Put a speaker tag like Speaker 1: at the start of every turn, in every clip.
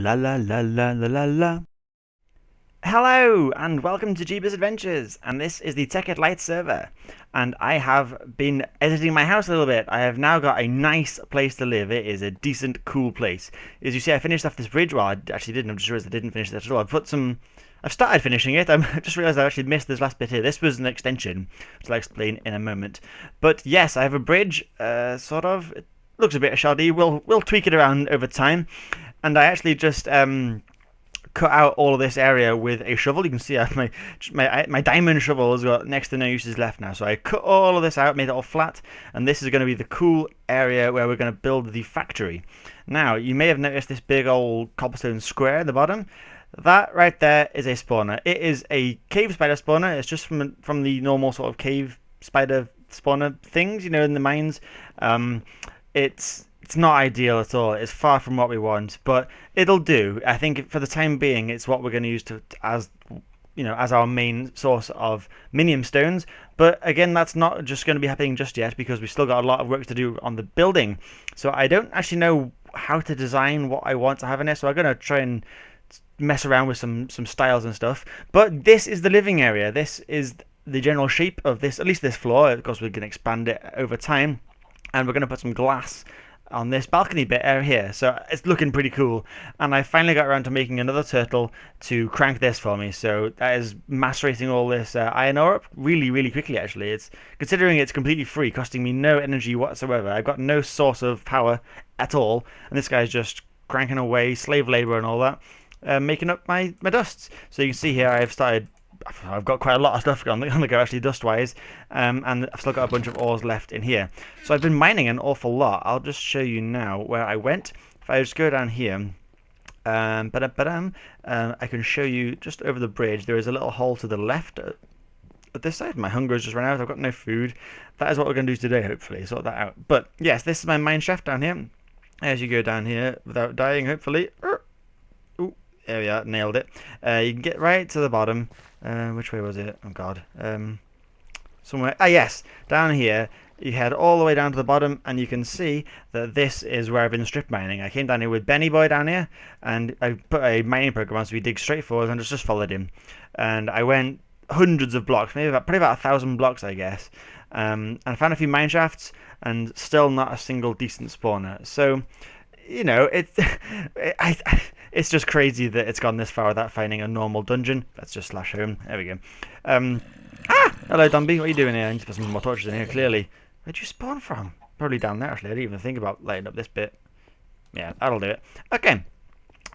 Speaker 1: la la la la la la la. Hello and welcome to Jebus Adventures, and this is the Tekkit Lite Server. And I have been editing my house a little bit. I have now got a nice place to live. It is a decent, cool place. As you see, I finished off this bridge. Well, I actually didn't. I'm just realized I didn't finish that at all. I've started finishing it. I just realised I actually missed this last bit here. This was an extension, which I'll explain in a moment. But yes, I have a bridge. Sort of. It looks a bit shoddy. We'll tweak it around over time. And I actually just cut out all of this area with a shovel. You can see I have my diamond shovel has got next to no uses left now. So I cut all of this out, made it all flat, and this is going to be the cool area where we're going to build the factory. Now, you may have noticed this big old cobblestone square at the bottom. That right there is a spawner. It is a cave spider spawner. It's just from the normal sort of cave spider spawner things, you know, in the mines. It's not ideal at all. It's far from what we want, but it'll do. I think for the time being, it's what we're going to use as our main source of minium stones. But again, that's not just going to be happening just yet because we've still got a lot of work to do on the building. So I don't actually know how to design what I want to have in there. So I'm going to try and mess around with some styles and stuff. But this is the living area. This is the general shape of this, at least this floor. Of course, we can expand it over time, and we're going to put some glass on this balcony bit area here, so it's looking pretty cool. And I finally got around to making another turtle to crank this for me, so that is macerating all this iron ore up really quickly. Actually, it's considering it's completely free, costing me no energy whatsoever. I've got no source of power at all, and this guy's just cranking away, slave labor and all that, making up my dusts. So you can see here I've got quite a lot of stuff on the go, actually, dust-wise, and I've still got a bunch of ores left in here. So I've been mining an awful lot. I'll just show you now where I went. If I just go down here, I can show you just over the bridge. There is a little hole to the left at this side. My hunger has just run out. I've got no food. That is what we're going to do today, hopefully, sort that out. But yes, this is my mine shaft down here. As you go down here without dying, hopefully. Ooh, there we are, nailed it. You can get right to the bottom. Which way was it? Oh god. Somewhere. Ah, yes. Down here. You head all the way down to the bottom, and you can see that this is where I've been strip mining. I came down here with Benny Boy down here, and I put a mining program on so we dig straight forward and just followed him. And I went hundreds of blocks, probably about 1,000 blocks, I guess. And I found a few mine shafts, and still not a single decent spawner. So, you know, it's just crazy that it's gone this far without finding a normal dungeon. Let's just slash home. There we go. Hello, Dumby. What are you doing here? I need to put some more torches in here, clearly. Where'd you spawn from? Probably down there, actually. I didn't even think about lighting up this bit. Yeah, that'll do it. Okay.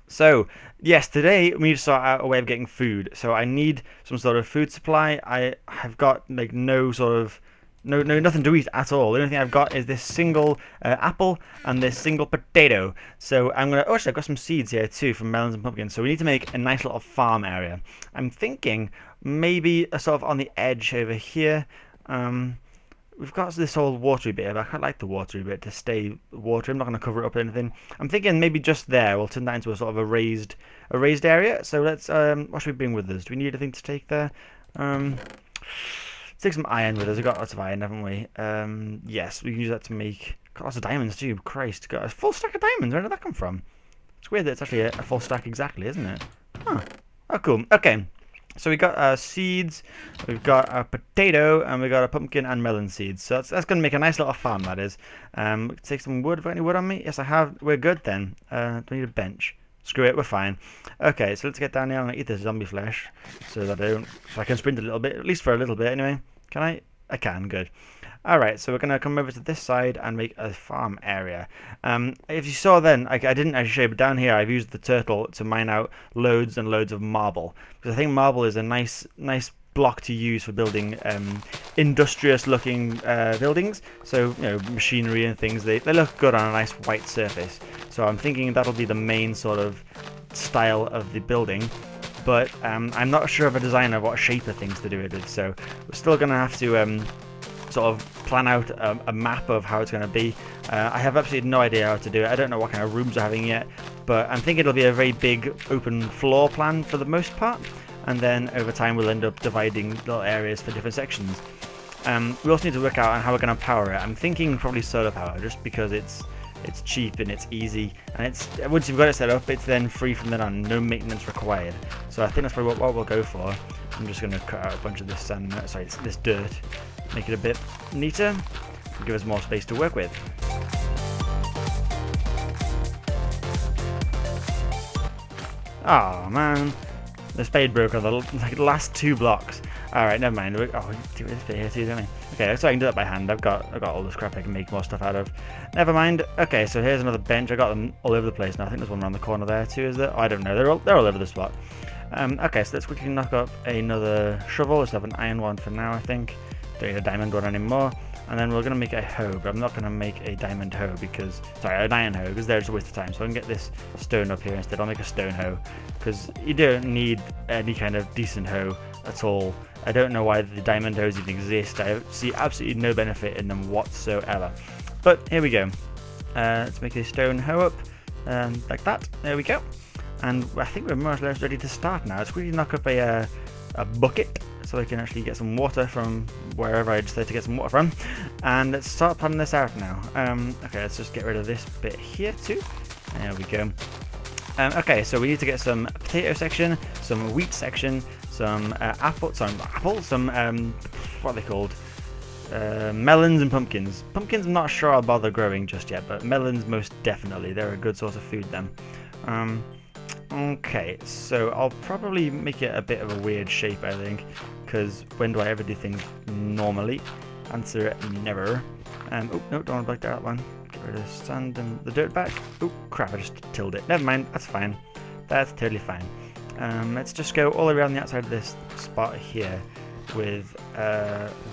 Speaker 1: So, yes, today we need to sort out a way of getting food. So I need some sort of food supply. I have got, like, nothing to eat at all. The only thing I've got is this single apple and this single potato. So I'm gonna. Oh, actually, I've got some seeds here too from melons and pumpkins. So we need to make a nice little farm area. I'm thinking maybe a sort of on the edge over here. We've got this old watery bit. But I quite like the watery bit to stay watery. I'm not going to cover it up with anything. I'm thinking maybe just there. We'll turn that into a sort of a raised area. So let's. What should we bring with us? Do we need anything to take there? Take some iron with us. We've got lots of iron, haven't we? Yes, we can use that to make... Got lots of diamonds too. Christ, got a full stack of diamonds. Where did that come from? It's weird that it's actually a full stack exactly, isn't it? Huh. Oh, cool. Okay. So we got seeds, we've got a potato, and we got a pumpkin and melon seeds. So that's going to make a nice little farm, that is. Take some wood. Have I got any wood on me? Yes, I have. We're good then. Do I need a bench? Screw it, we're fine. Okay, so let's get down here. I'm going to eat this zombie flesh so I can sprint a little bit, at least for a little bit anyway. Can I? I can, good. Alright, so we're going to come over to this side and make a farm area. If you saw then, I didn't actually show you, but down here I've used the turtle to mine out loads and loads of marble. Because I think marble is a nice block to use for building industrious looking buildings. So, you know, machinery and things, they look good on a nice white surface. So I'm thinking that'll be the main sort of style of the building. But I'm not sure of a design of what shape of things to do it with, so we're still going to have to sort of plan out a map of how it's going to be. I have absolutely no idea how to do it. I don't know what kind of rooms we're having yet, but I'm thinking it'll be a very big open floor plan for the most part, and then over time we'll end up dividing little areas for different sections. We also need to work out on how we're going to power it. I'm thinking probably solar power, just because it's it's cheap and it's easy, and it's once you've got it set up, it's then free from then on, no maintenance required. So I think that's probably what we'll go for. I'm just going to cut out a bunch of this sand, sorry, this dirt, make it a bit neater, and give us more space to work with. Oh man, the spade broke on the last 2 blocks. Alright, never mind. Oh, we do this bit here too, don't we? Okay, so I can do that by hand. I've got all this crap I can make more stuff out of. Never mind. Okay, so here's another bench. I got them all over the place now. I think there's one around the corner there too, is there? Oh, I don't know. They're all over the spot. Okay, so let's quickly knock up another shovel. Let's have an iron one for now, I think. Don't need a diamond one anymore. And then we're going to make a hoe, but I'm not going to make a diamond hoe because, sorry, an iron hoe, because there's a waste of time. So I can get this stone up here instead. I'll make a stone hoe because you don't need any kind of decent hoe at all. I don't know why the diamond hoes even exist. I see absolutely no benefit in them whatsoever. But here we go. Let's make a stone hoe up like that. There we go. And I think we're more or less ready to start now. Let's quickly knock up a bucket so I can actually get some water from wherever I decided to get some water from. And let's start planning this out now. Okay, let's just get rid of this bit here too. There we go. Okay, so we need to get some potato section, some wheat section, some some what are they called? Melons and pumpkins. Pumpkins I'm not sure I'll bother growing just yet, but melons most definitely. They're a good source of food then. Okay, so I'll probably make it a bit of a weird shape, I think, because when do I ever do things normally? Answer never. Oh, no, don't want to break that one. Get rid of sand and the dirt back. Oh, crap, I just tilled it. Never mind, that's fine. That's totally fine. Let's just go all around the outside of this spot here with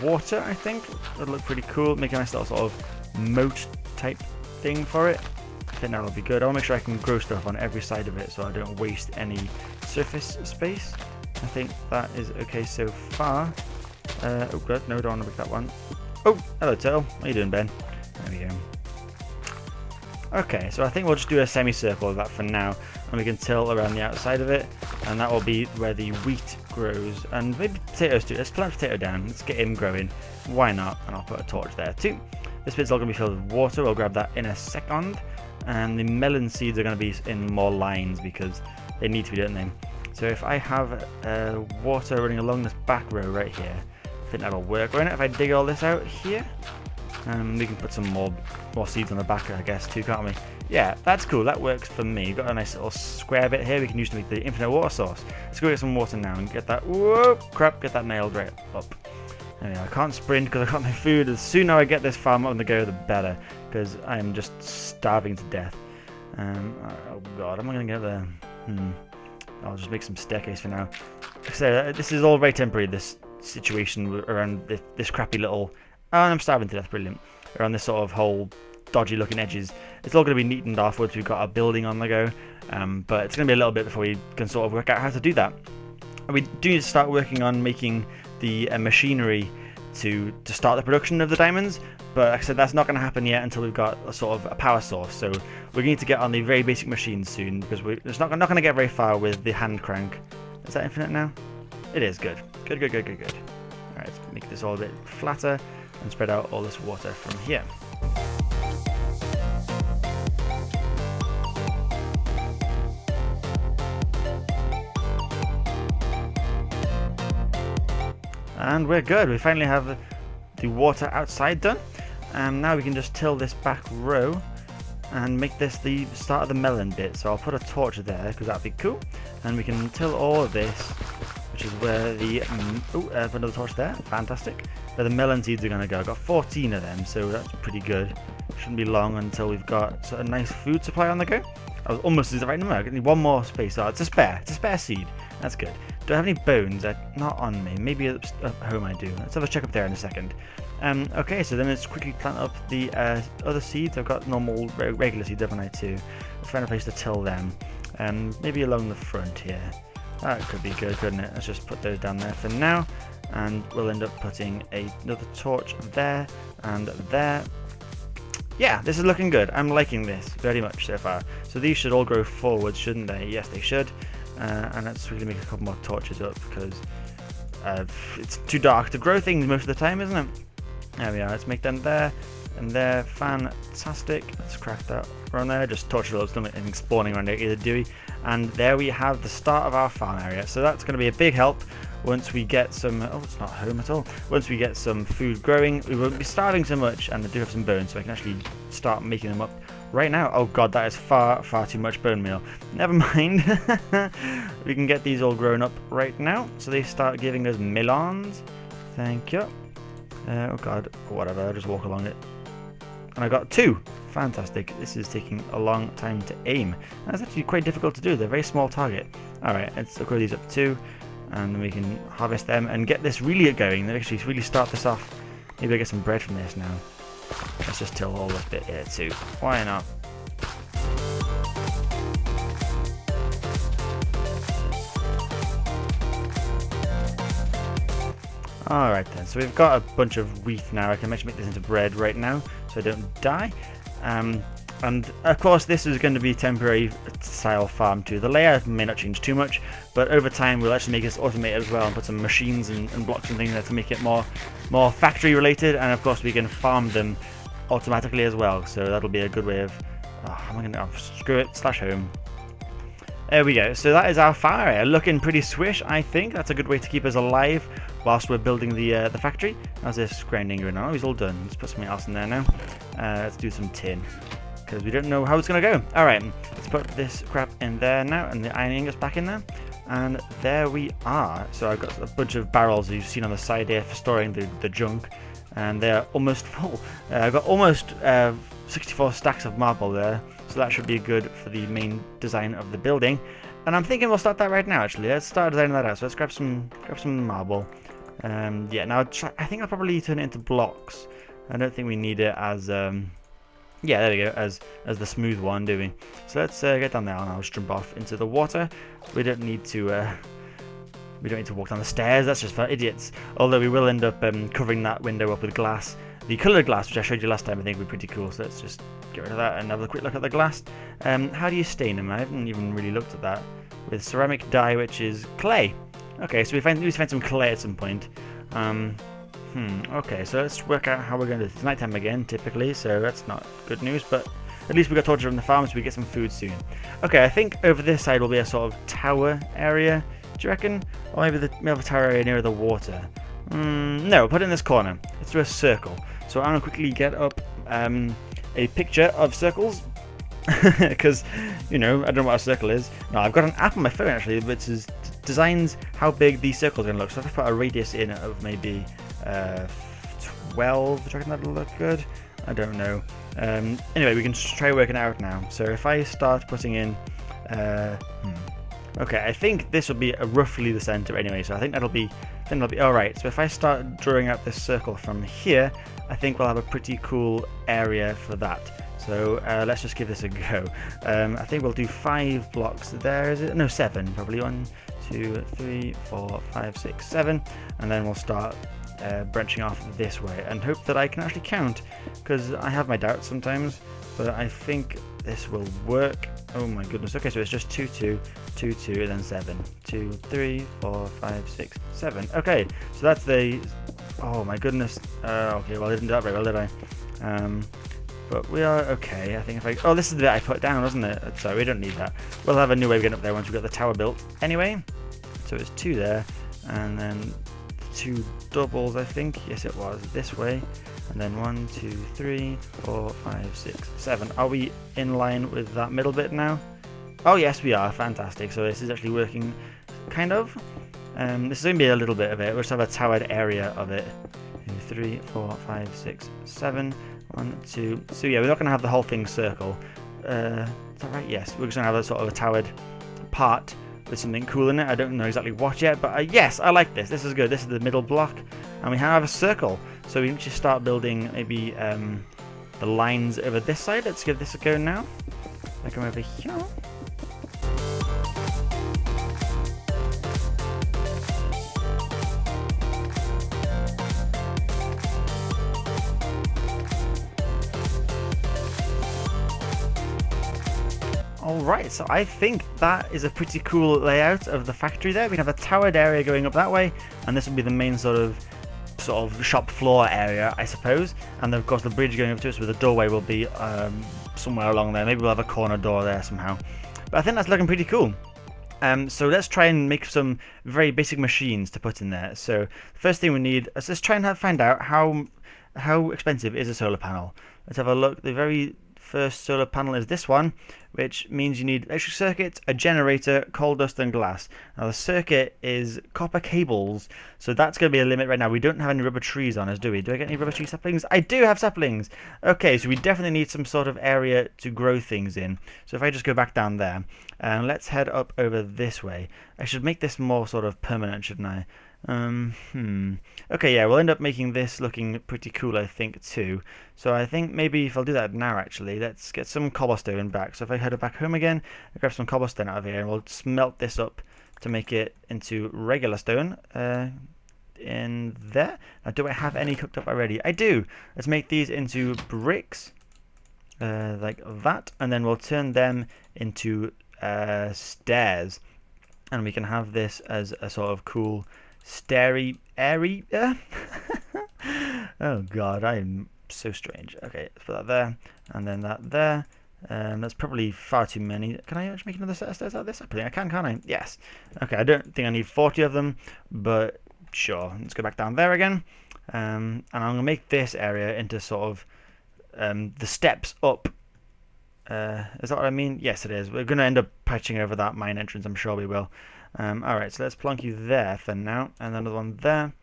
Speaker 1: water, I think. That'll look pretty cool. Make a nice little sort of moat type thing for it. I think that'll be good. I'll make sure I can grow stuff on every side of it so I don't waste any surface space. I think that is okay so far. Oh good, no, don't want to break that one. Oh, hello turtle. What are you doing, Ben? There we go. Okay, so I think we'll just do a semicircle of that for now, and we can till around the outside of it, and that will be where the wheat grows, and maybe potatoes too. Let's plant a potato down, let's get him growing. Why not? And I'll put a torch there too. This bit's all going to be filled with water, we'll grab that in a second. And the melon seeds are going to be in more lines because they need to be, don't they? So if I have water running along this back row right here, I think that'll work. Why not if I dig all this out here? We can put some more seeds on the back, I guess, too, can't we? Yeah, that's cool. That works for me. Got a nice little square bit here we can use to make the infinite water source. Let's go get some water now and get that. Whoa, crap! Get that nailed right up. Anyway, I can't sprint because I got my food. The sooner I get this farm on the go, the better, because I am just starving to death. Oh god, am I going to get there? I'll just make some staircase for now. So this is all very temporary, this situation around this crappy little... Oh, and I'm starving to death, brilliant. Around this sort of whole dodgy looking edges. It's all going to be neatened off once we've got our building on the go. But it's going to be a little bit before we can sort of work out how to do that. And we do need to start working on making the machinery to start the production of the diamonds, but like I said, that's not going to happen yet until we've got a sort of a power source. So we're going to get on the very basic machines soon, because we're not going to get very far with the hand crank. Is that infinite now? It is. Good. Alright, let's make this all a bit flatter and spread out all this water from here. And we're good. We finally have the water outside done. Now we can just till this back row and make this the start of the melon bit. So I'll put a torch there because that'd be cool. And we can till all of this, which is where the put another torch there. Fantastic. Where the melon seeds are going to go. I've got 14 of them, so that's pretty good. Shouldn't be long until we've got sort of a nice food supply on the go. I was almost the right number. I need one more space. Oh, it's a spare seed. That's good. Do I have any bones? Not on me. Maybe at home I do. Let's have a check up there in a second. Okay, so then let's quickly plant up the other seeds. I've got normal, regular seeds, haven't I, too? Let's find a place to till them. Maybe along the front here. That could be good, couldn't it? Let's just put those down there for now. And we'll end up putting another torch there and there. Yeah, this is looking good. I'm liking this very much so far. So these should all grow forward, shouldn't they? Yes, they should. And let's really make a couple more torches up because it's too dark to grow things most of the time, isn't it? There we are. Let's make them there And they're fantastic. Let's craft that around there. Just torch loads, anything spawning around it, either do. And there we have the start of our farm area. So that's going to be a big help once we get some. Oh, it's not home at all. Once we get some food growing, we won't be starving so much. And I do have some bones, so I can actually start making them up right now. Oh god, that is far too much bone meal. Never mind. We can get these all grown up right now. So they start giving us melons. Thank you. Oh god, whatever. I'll just walk along it. And I got 2. Fantastic. This is taking a long time to aim. That's actually quite difficult to do. They're a very small target. Alright, let's grow these up 2. And then we can harvest them and get this really going. Then actually really start this off. Maybe I get some bread from this now. Let's just till all this bit here too. Why not? Alright then, so we've got a bunch of wheat now. I can actually make this into bread right now so I don't die. And of course this is going to be temporary style farm too. The layout may not change too much, but over time we'll actually make this automated as well and put some machines and blocks and things there to make it more factory related, and of course we can farm them automatically as well, so that'll be a good way of screw it, /home. There we go. So that is our farm area, looking pretty swish. I think that's a good way to keep us alive whilst we're building the factory. How's this grinding going on? Oh, he's all done. Let's put something else in there now. Let's do some tin, because we don't know how it's going to go. Alright, let's put this crap in there now, and the iron ingots back in there. And there we are. So I've got a bunch of barrels you've seen on the side here for storing the junk, and they're almost full. I've got almost 64 stacks of marble there, so that should be good for the main design of the building. And I'm thinking we'll start that right now. Actually, let's start designing that out. So let's grab some marble. Yeah, now I think I'll probably turn it into blocks. I don't think we need it as yeah, there we go, as the smooth one, do we? So let's get down there, and I'll just jump off into the water. We don't need to walk down the stairs. That's just for idiots. Although we will end up covering that window up with glass. The coloured glass, which I showed you last time, I think would be pretty cool. So let's just get rid of that and have a quick look at the glass. How do you stain them? I haven't even really looked at that. With ceramic dye, which is clay. Okay, so we need to find some clay at some point. Okay, so let's work out how we're going to do this. It's nighttime again, typically, so that's not good news, but at least we got torches from the farm, so we get some food soon. Okay, I think over this side will be a sort of tower area, do you reckon? Or maybe we'll have a tower area near the water. No, we'll put it in this corner. Let's do a circle. So I'm going to quickly get up a picture of circles, because, you know, I don't know what a circle is. No, I've got an app on my phone, actually, which designs how big the circle's going to look. So if I put a radius in of maybe 12, do you reckon that'll look good? I don't know. Anyway, we can try working it out now. So if I start putting in okay, I think this will be roughly the center anyway, so I think that'll be alright. So if I start drawing out this circle from here, I think we'll have a pretty cool area for that. So let's just give this a go. I think we'll do 5 blocks there, is it? No, 7 probably. 1, 2, 3, 4, 5, 6, 7, and then we'll start branching off this way and hope that I can actually count, because I have my doubts sometimes, but I think this will work. Oh my goodness. Okay, so it's just 2, 2, 2, 2, and then 7. 2, 3, 4, 5, 6, 7. Okay, so that's the. Oh my goodness. Okay, well I didn't do that very well, did I? But we are okay. I think if I. Oh, this is the bit I put down, wasn't it? Sorry, we don't need that. We'll have a new way of getting up there once we've got the tower built. Anyway, so it's 2 there, and then 2 doubles, I think. Yes, it was this way. And then 1, 2, 3, 4, 5, 6, 7. Are we in line with that middle bit now? Oh yes, we are. Fantastic. So this is actually working, kind of. This is going to be a little bit of it. We'll just have a towered area of it. 2, 3, 4, 5, 6, 7. 1, 2. So yeah, we're not going to have the whole thing circle. Is that right? Yes. We're just going to have a sort of a towered part with something cool in it. I don't know exactly what yet, but yes, I like this. This is good. This is the middle block, and we have a circle. So we can just start building maybe the lines over this side. Let's give this a go now. I come over here. Alright, so I think that is a pretty cool layout of the factory there. We have a towered area going up that way, and this will be the main sort of sort of shop floor area, I suppose. And then of course the bridge going over to us with the doorway will be somewhere along there. Maybe we'll have a corner door there somehow. But I think that's looking pretty cool. So let's try and make some very basic machines to put in there. So first thing we need is let's try and find out how expensive is a solar panel. Let's have a look. The very first solar panel is this one, which means you need electric circuit, a generator, coal dust and glass. Now the circuit is copper cables, so that's going to be a limit right now. We don't have any rubber trees on us, do we? Do I get any rubber tree saplings? I do have saplings! Okay, so we definitely need some sort of area to grow things in. So if I just go back down there, and let's head up over this way. I should make this more sort of permanent, shouldn't I? Okay, yeah, we'll end up making this looking pretty cool, I think, too. So I think maybe if I'll do that now, actually, let's get some cobblestone back. So if I head back home again, I'll grab some cobblestone out of here, and we'll smelt this up to make it into regular stone in there. Now, do I have any cooked up already? I do! Let's make these into bricks, like that, and then we'll turn them into stairs. And we can have this as a sort of cool starry area. Oh god, I am so strange. Okay, let's put that there, and then that there. That's probably far too many. Can I actually make another set of stairs out of this? I think I can, can't I? Yes. Okay, I don't think I need 40 of them, but sure. Let's go back down there again. And I'm going to make this area into sort of the steps up. Is that what I mean? Yes, it is. We're going to end up patching over that mine entrance, I'm sure we will. Alright, so let's plonk you there for now, and another one there.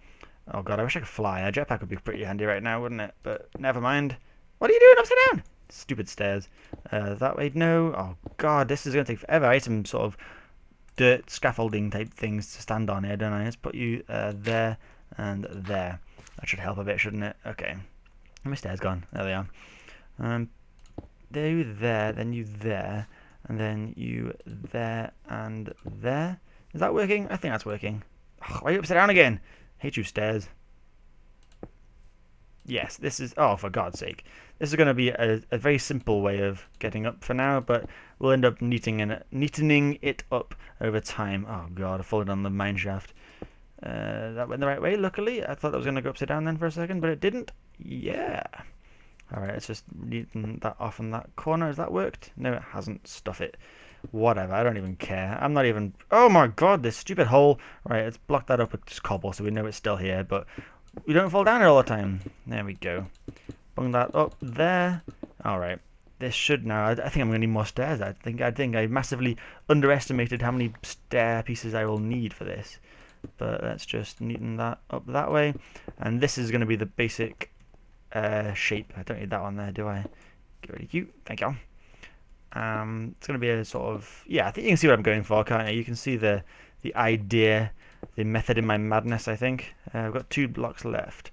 Speaker 1: Oh god, I wish I could fly. A jetpack would be pretty handy right now, wouldn't it? But never mind. What are you doing upside down? Stupid stairs. That way, no. Oh god, this is going to take forever. I need some sort of dirt scaffolding type things to stand on here, don't I? Let's put you there and there. That should help a bit, shouldn't it? Okay. My stairs gone. There they are. You there, then you there, and then you there and there. Is that working? I think that's working. Oh, why are you upside down again? Hate you, stairs. Yes, this is... Oh, for God's sake. This is going to be a very simple way of getting up for now, but we'll end up neatening it up over time. Oh, God, I've fallen on the mine shaft. That went the right way, luckily. I thought that was going to go upside down then for a second, but it didn't. Yeah. Alright, let's just neaten that off in that corner. Has that worked? No, it hasn't. Stuff it. Whatever, I don't even care. I'm not even... Oh my god, this stupid hole. Right, let's block that up with just cobble so we know it's still here, but we don't fall down it all the time. There we go. Bung that up there. Alright, this should now... I think I'm going to need more stairs. I think I massively underestimated how many stair pieces I will need for this. But let's just neaten that up that way. And this is going to be the basic... shape. I don't need that one there, do I? Get rid of you. Thank you. It's going to be a sort of... Yeah, I think you can see what I'm going for, can't you? You can see the idea, the method in my madness, I think. I've got 2 blocks left.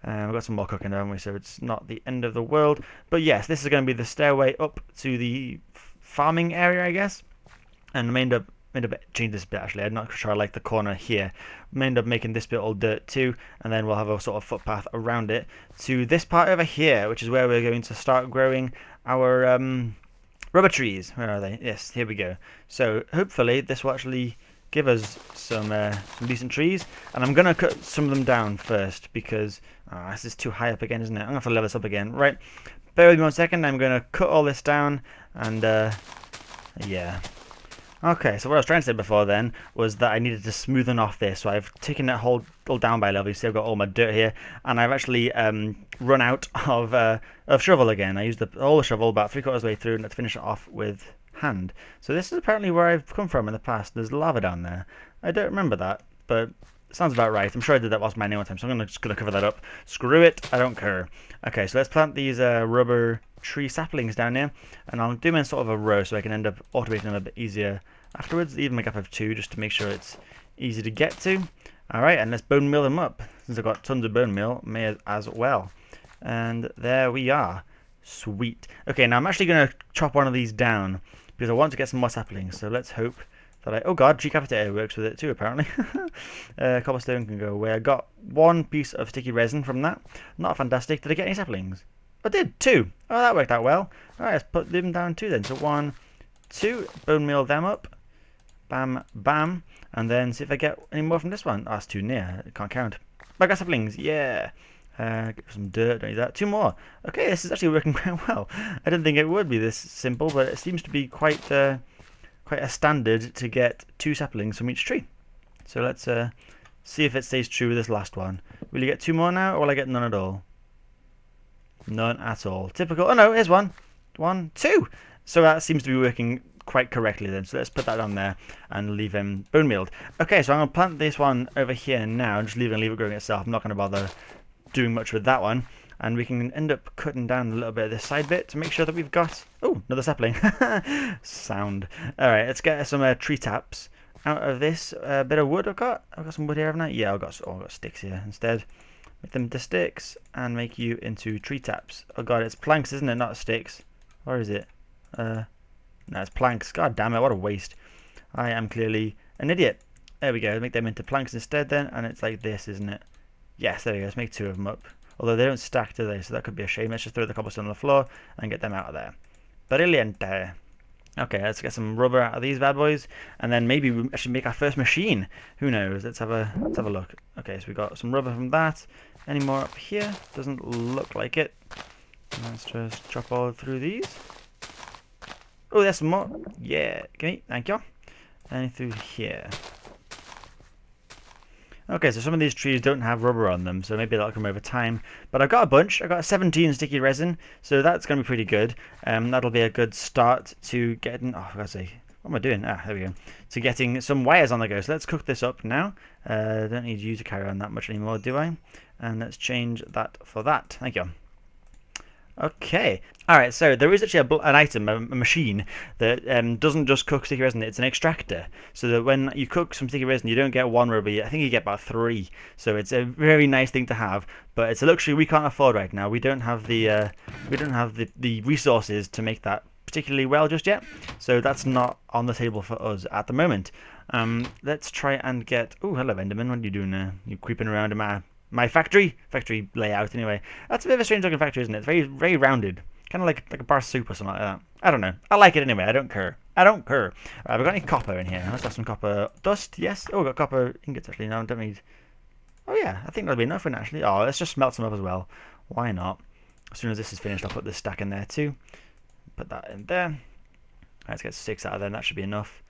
Speaker 1: We've got some more cooking, haven't we? So it's not the end of the world. But yes, this is going to be the stairway up to the farming area, I guess. And I may end up changing this bit, actually. I'm not sure I like the corner here. May end up making this bit all dirt too, and then we'll have a sort of footpath around it to this part over here, which is where we're going to start growing our rubber trees. Where are they? Yes, here we go. So hopefully this will actually give us some decent trees, and I'm going to cut some of them down first because this is too high up again, isn't it? I'm going to have to level this up again. Right, bear with me 1 second. I'm going to cut all this down, and yeah. Okay, so what I was trying to say before then was that I needed to smoothen off this, so I've taken that all down by a level. You see I've got all my dirt here, and I've actually run out of shovel again. I used all the shovel about 3/4 of the way through, and let's finish it off with hand. So this is apparently where I've come from in the past. There's lava down there. I don't remember that, but it sounds about right. I'm sure I did that whilst mining one time, so I'm just going to cover that up. Screw it, I don't care. Okay, so let's plant these rubber tree saplings down here, and I'll do them in sort of a row so I can end up automating them a bit easier afterwards. Even a gap of 2 just to make sure it's easy to get to. Alright, and let's bone meal them up. Since I've got tons of bone meal, may as well. And there we are. Sweet. Okay, now I'm actually going to chop one of these down because I want to get some more saplings. So let's hope that oh god, Decapitator works with it too apparently. Cobblestone can go away. I got 1 piece of sticky resin from that. Not fantastic. Did I get any saplings? I did, 2. Oh, that worked out well. Alright, let's put them down 2 then. So 1, 2, bone meal them up. Bam, bam. And then see if I get any more from this one. Oh, it's too near. I can't count. I got saplings. Yeah. Get some dirt. Don't need that. 2 more. Okay, this is actually working quite well. I didn't think it would be this simple, but it seems to be quite a standard to get 2 saplings from each tree. So let's see if it stays true with this last one. Will you get 2 more now, or will I get none at all? None at all. Typical. Oh no, here's one. 1, 2. So that seems to be working quite correctly then. So let's put that on there and leave him bone mealed. Okay, so I'm going to plant this one over here now and just leave it growing itself. I'm not going to bother doing much with that one. And we can end up cutting down a little bit of this side bit to make sure that we've got... Oh, another sapling. Sound. Alright, let's get some tree taps out of this bit of wood I've got. I've got some wood here, haven't I? Yeah, I've got sticks here instead. Make them into sticks and make you into tree taps. Oh god, it's planks, isn't it? Not sticks. Or is it? No, it's planks. God damn it, what a waste. I am clearly an idiot. There we go. Make them into planks instead then, and it's like this, isn't it? Yes, there we go. Let's make 2 of them up. Although they don't stack, do they? So that could be a shame. Let's just throw the cobblestone on the floor and get them out of there. Brilliant. Okay, let's get some rubber out of these bad boys, and then maybe we should make our first machine. Who knows? Let's have a look. Okay, so we got some rubber from that. Any more up here? Doesn't look like it. Let's just chop all through these. Oh, there's some more. Yeah, gimme. Thank you. And through here. Okay, so some of these trees don't have rubber on them, so maybe that'll come over time. But I've got a bunch. I've got 17 sticky resin, so that's going to be pretty good. That'll be a good start to getting... Oh, I gotta say, what am I doing? Ah, there we go. To getting some wires on the go. So let's cook this up now. Don't need you to carry on that much anymore, do I? And let's change that for that. Thank you. Okay, alright, so there is actually an item, a machine, that doesn't just cook sticky resin, it's an extractor. So that when you cook some sticky resin, you don't get 1 rubber, I think you get about 3. So it's a very nice thing to have, but it's a luxury we can't afford right now. We don't have the resources to make that particularly well just yet. So that's not on the table for us at the moment. Let's try and get... Oh, hello Enderman, what are you doing there? You creeping around in my factory layout anyway. That's a bit of a strange looking factory, isn't it? It's very, very rounded. Kind of like a bar soup or something like that. I don't know. I like it anyway. I don't care. Have we got any copper in here? Let's have some copper dust. Yes. Oh, we've got copper ingots actually. No, I don't need... Oh yeah, I think that'll be enough actually. Oh, let's just smelt some up as well. Why not? As soon as this is finished, I'll put this stack in there too. Put that in there. Let's get 6 out of there. That should be enough.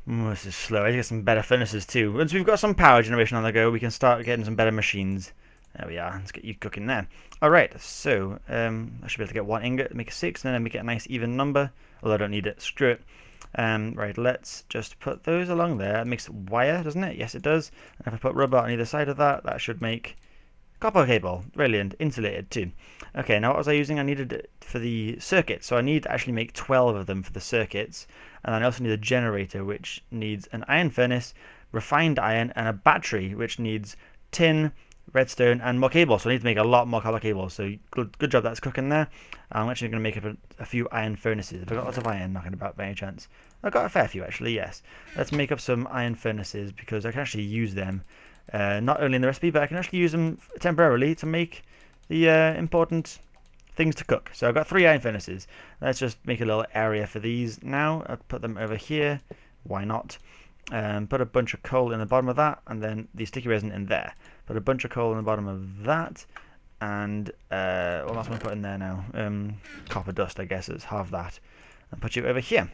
Speaker 1: This is slow. I need to get some better furnaces too. Once we've got some power generation on the go, we can start getting some better machines. There we are. Let's get you cooking there. Alright, so I should be able to get 1 ingot, make a 6, and then make it a nice even number. Although I don't need it. Screw it. Right, let's just put those along there. It makes wire, doesn't it? Yes, it does. And if I put rubber on either side of that, that should make copper cable. Brilliant. Insulated too. Okay, now what was I using? I needed it for the circuit. So I need to actually make 12 of them for the circuits. And I also need a generator, which needs an iron furnace, refined iron, and a battery, which needs tin, redstone, and more cable. So I need to make a lot more copper cable. So good job that's cooking there. I'm actually going to make up a few iron furnaces. Have I got lots of iron knocking about by any chance? I've got a fair few actually, yes. Let's make up some iron furnaces because I can actually use them. Not only in the recipe, but I can actually use them temporarily to make the important things to cook. So I've got 3 iron furnaces. Let's just make a little area for these now. I'll put them over here. Why not? Put a bunch of coal in the bottom of that, and then the sticky resin in there. Put a bunch of coal in the bottom of that, and what else am I put in there now? Copper dust, I guess. Let's have that, and put you over here.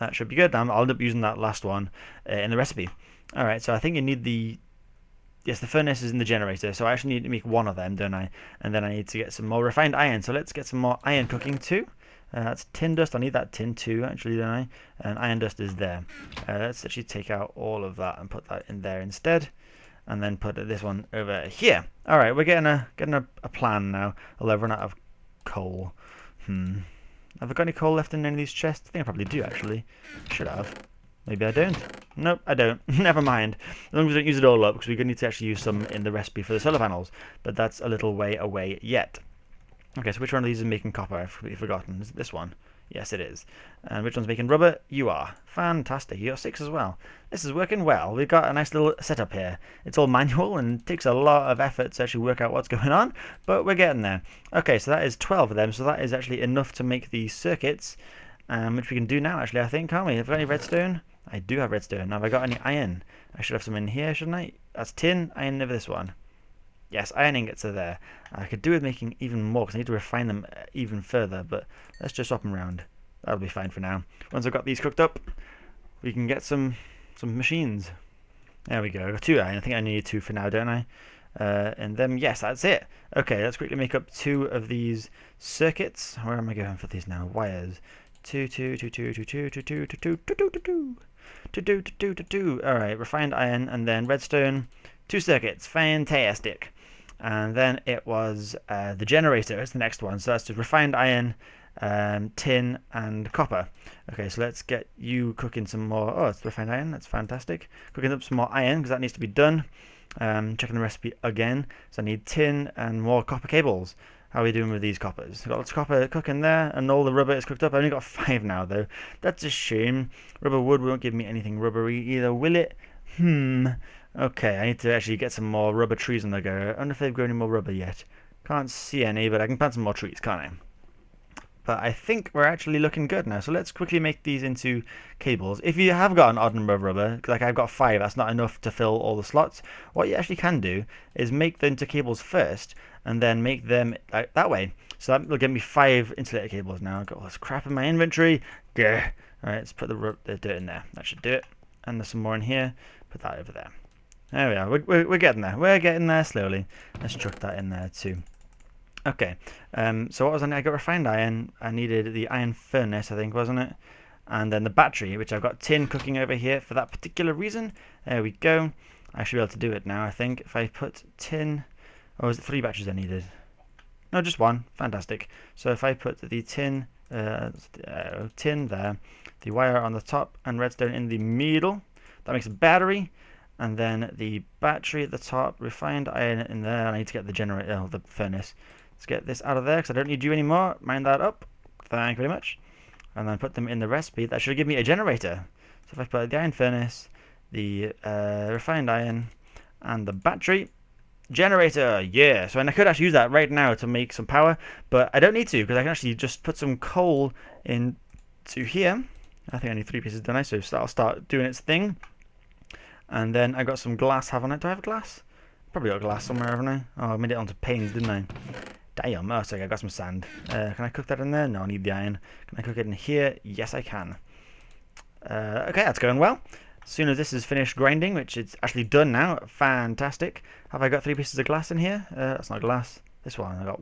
Speaker 1: That should be good. I'll end up using that last one in the recipe. All right. So I think you need the... Yes, the furnace is in the generator, so I actually need to make 1 of them, don't I? And then I need to get some more refined iron, so let's get some more iron cooking too. That's tin dust, I need that tin too, actually, don't I? And iron dust is there. Let's actually take out all of that and put that in there instead. And then put this one over here. Alright, we're getting a plan now, although I've run out of coal. Have I got any coal left in any of these chests? I think I probably do, actually. Should have. Maybe I don't. Nope, I don't. Never mind. As long as we don't use it all up, because we're going to need to actually use some in the recipe for the solar panels. But that's a little way away yet. Okay, so which one of these is making copper? I've completely forgotten. Is it this one? Yes, it is. And which one's making rubber? You are. Fantastic. You got 6 as well. This is working well. We've got a nice little setup here. It's all manual and takes a lot of effort to actually work out what's going on, but we're getting there. Okay, so that is 12 of them. So that is actually enough to make these circuits, which we can do now, actually, I think, can't we? Have we got any redstone? I do have redstone. Have I got any iron? I should have some in here, shouldn't I? That's tin, iron over this one. Yes, iron ingots are there. I could do with making even more because I need to refine them even further, but let's just swap them around. That'll be fine for now. Once I've got these cooked up, we can get some machines. There we go. I got 2 iron. I think I need 2 for now, don't I? And then, yes, that's it. Okay, let's quickly make up 2 of these circuits. Where am I going for these now? Wires. 2, 2, 2, 2, 2, 2, 2, 2, 2, 2, 2, 2, 2. Alright, refined iron and then redstone. 2 circuits. Fantastic. And then it was the generator. It's the next one. So that's just refined iron, tin, and copper. Okay, so let's get you cooking some more. Oh, it's refined iron. That's fantastic. Cooking up some more iron because that needs to be done. Checking the recipe again. So I need tin and more copper cables. How are we doing with these coppers? We've got lots of copper cooking there, and all the rubber is cooked up. I've only got 5 now, though. That's a shame. Rubber wood won't give me anything rubbery either, will it? Okay, I need to actually get some more rubber trees on the go. I wonder if they've grown any more rubber yet. Can't see any, but I can plant some more trees, can't I? But I think we're actually looking good now. So let's quickly make these into cables. If you have got an odd number of rubber, like I've got 5, that's not enough to fill all the slots. What you actually can do is make them into cables first, and then make them like that way. So that will give me 5 insulator cables now. I've got all this crap in my inventory. Gah. Alright, let's put the dirt in there. That should do it. And there's some more in here. Put that over there. There we are. We're getting there. We're getting there slowly. Let's chuck that in there too. Okay. So what was I got refined iron. I needed the iron furnace, I think, wasn't it? And then the battery, which I've got tin cooking over here for that particular reason. There we go. I should be able to do it now, I think. If I put tin... Oh, is it 3 batteries I needed? No, just 1. Fantastic. So if I put the tin there, the wire on the top, and redstone in the middle, that makes a battery. And then the battery at the top, refined iron in there. I need to get the generator, the furnace. Let's get this out of there because I don't need you anymore. Mine that up. Thank you very much. And then put them in the recipe. That should give me a generator. So if I put the iron furnace, the refined iron, and the battery, generator, yeah. So and I could actually use that right now to make some power, but I don't need to because I can actually just put some coal into here. I think I need 3 pieces, don't I? So that'll start doing its thing. And then I got some glass, haven't I? Do I have glass? Probably got glass somewhere, haven't I? Oh, I made it onto panes, didn't I? Damn, oh, sorry, I got some sand. Can I cook that in there? No, I need the iron. Can I cook it in here? Yes, I can. Okay, that's going well. As soon as this is finished grinding, which it's actually done now, fantastic. Have I got 3 pieces of glass in here? That's not glass. This one, I got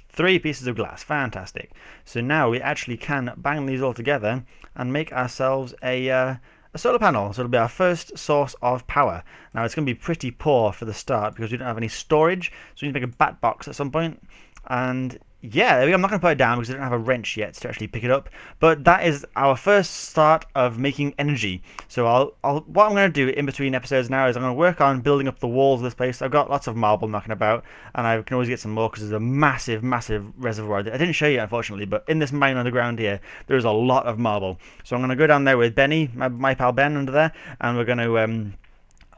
Speaker 1: 3 pieces of glass, fantastic. So now we actually can bang these all together and make ourselves a solar panel. So it'll be our first source of power. Now it's going to be pretty poor for the start because we don't have any storage, so we need to make a bat box at some point. And yeah, there we go. I'm not going to put it down because I don't have a wrench yet to actually pick it up. But that is our first start of making energy. So what I'm going to do in between episodes now is I'm going to work on building up the walls of this place. I've got lots of marble knocking about, and I can always get some more because there's a massive, massive reservoir. I didn't show you, unfortunately, but in this mine underground here, there's a lot of marble. So I'm going to go down there with Benny, my pal Ben under there, and we're going to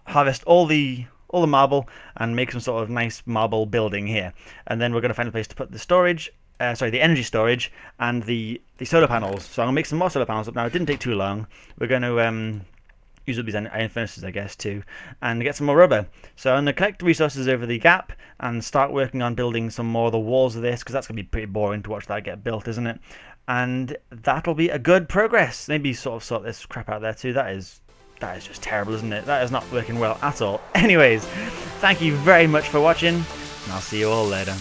Speaker 1: harvest all the marble and make some sort of nice marble building here. And then we're going to find a place to put the storage, the energy storage and the solar panels. So I'm going to make some more solar panels up now. It didn't take too long. We're going to use up these iron furnaces, I guess, too, and get some more rubber. So I'm going to collect resources over the gap and start working on building some more of the walls of this, because that's going to be pretty boring to watch that get built, isn't it? And that'll be a good progress. Maybe sort this crap out there too. That is just terrible, isn't it? That is not working well at all. Anyways, thank you very much for watching, and I'll see you all later.